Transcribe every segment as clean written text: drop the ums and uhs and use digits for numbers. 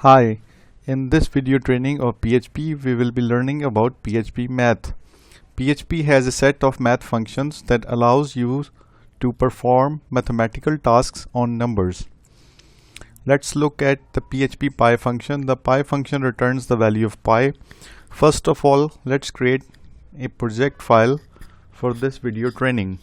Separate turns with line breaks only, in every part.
Hi, in this video training of PHP, we will be learning about PHP math. PHP has a set of math functions that allows you to perform mathematical tasks on numbers. Let's look at the PHP pi function. The pi function returns the value of pi. First of all, let's create a project file for this video training.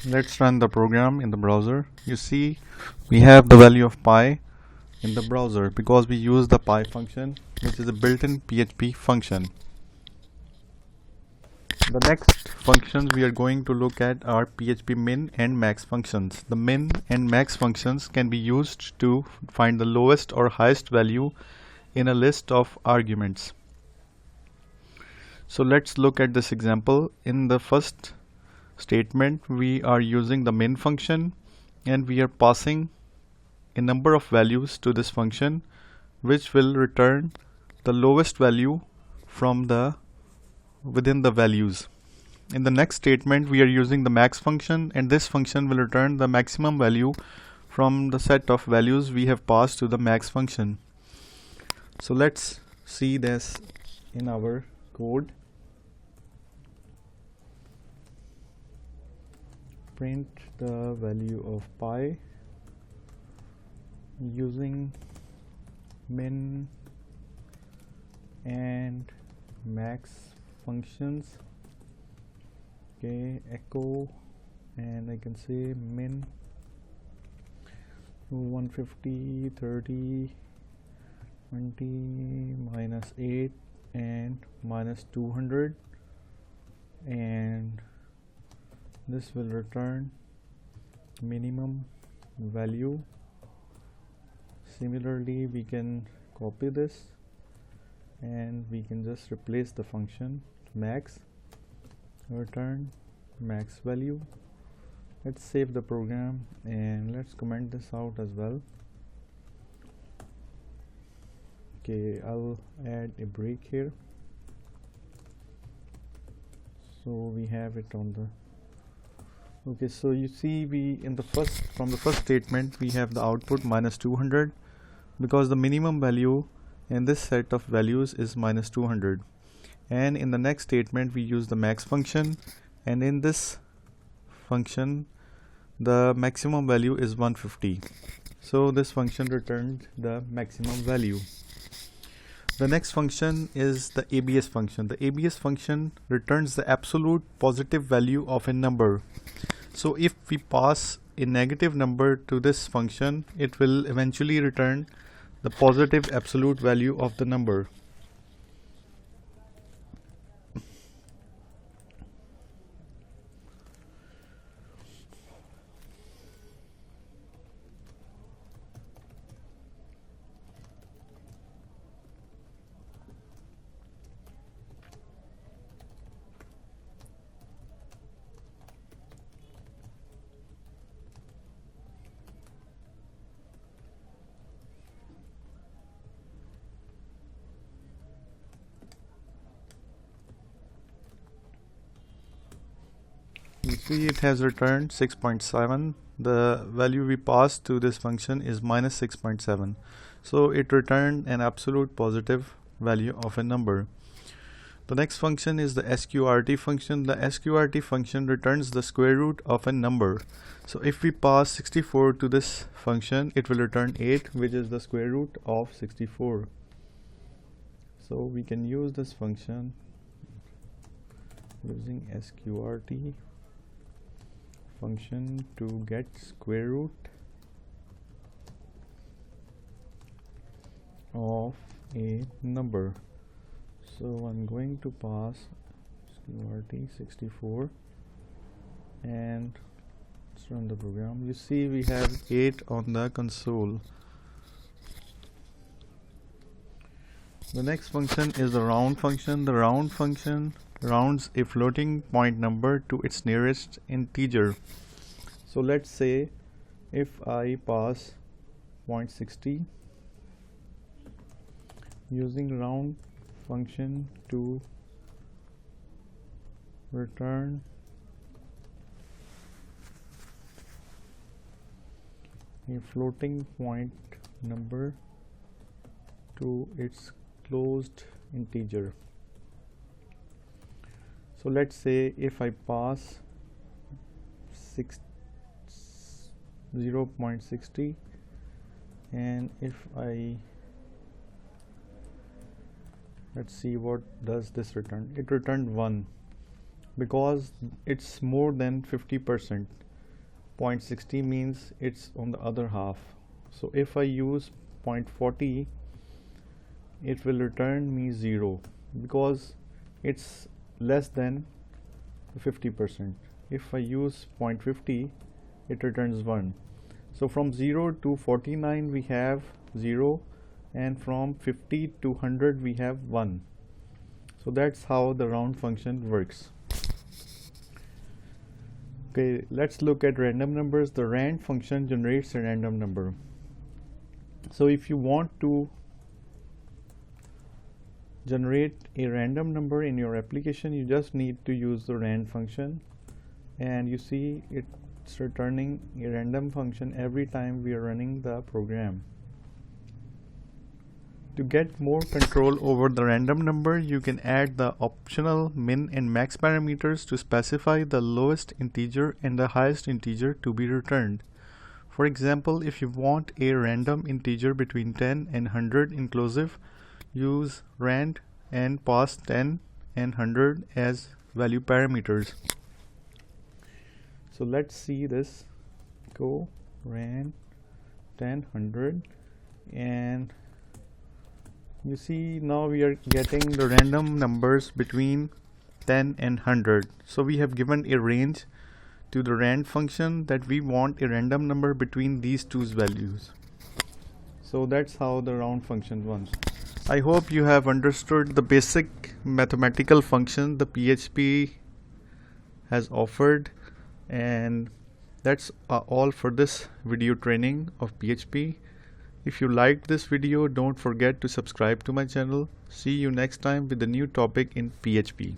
Let's run the program in the browser. You see we have the value of pi in the browser because we use the pi function, which is a built-in PHP function. The next functions we are going to look at are PHP min and max functions. The min and max functions can be used to find the lowest or highest value in a list of arguments. So let's look at this example. In the first statement, we are using the min function and we are passing a number of values to this function, which will return the lowest value from within the values. In the next statement, we are using the max function, and this function will return the maximum value from the set of values we have passed to the max function. So let's see this in our code. Print the value of pi using min and max functions. Okay, echo, and I can say min 150, 30, 20, minus 8 and minus 200, and this will return minimum value. Similarly, we can copy this and we can just replace the function max, return max value. Let's save the program and let's comment this out as well. Okay, I'll add a break here so we have it on the. Okay, so you see from the first statement we have the output minus 200 because the minimum value in this set of values is minus 200, and in the next statement we use the max function, and in this function the maximum value is 150, so this function returned the maximum value. The next function is the ABS function. The ABS function returns the absolute positive value of a number. So if we pass a negative number to this function, it will eventually return the positive absolute value of the number. You see it has returned 6.7. The value we passed to this function is minus 6.7. So it returned an absolute positive value of a number. The next function is the sqrt function. The sqrt function returns the square root of a number. So if we pass 64 to this function, it will return 8, which is the square root of 64. So we can use this function using sqrt function to get square root of a number. So I'm going to pass sqrt 64 and let's run the program. You see we have 8 on the console. The next function is the round function. The round function rounds a floating point number to its nearest integer. So let's say if I pass 0.60 using round function to return a floating point number to its closed integer. So let's say if I pass 0.60 and if I let's see what does this return. It returned 1 because it's more than 50%. 0.60 means it's on the other half. So if I use 0.40, it will return me 0 because it's less than 50%. If I use 0.50, it returns 1. So from 0 to 49 we have 0, and from 50 to 100 we have 1. So that's how the round function works. Okay, let's look at random numbers. The rand function generates a random number. So if you want to generate a random number in your application, you just need to use the rand function, and you see it's returning a random function every time we are running the program. To get more control over the random number, you can add the optional min and max parameters to specify the lowest integer and the highest integer to be returned. For example, if you want a random integer between 10 and 100 inclusive, use rand and pass 10 and 100 as value parameters. So let's see this. Go rand 10 100, and you see now we are getting the random numbers between 10 and 100. So we have given a range to the rand function that we want a random number between these two values. So that's how the round function works. I hope you have understood the basic mathematical function the PHP has offered, and that's all for this video training of PHP. If you liked this video, don't forget to subscribe to my channel. See you next time with a new topic in PHP.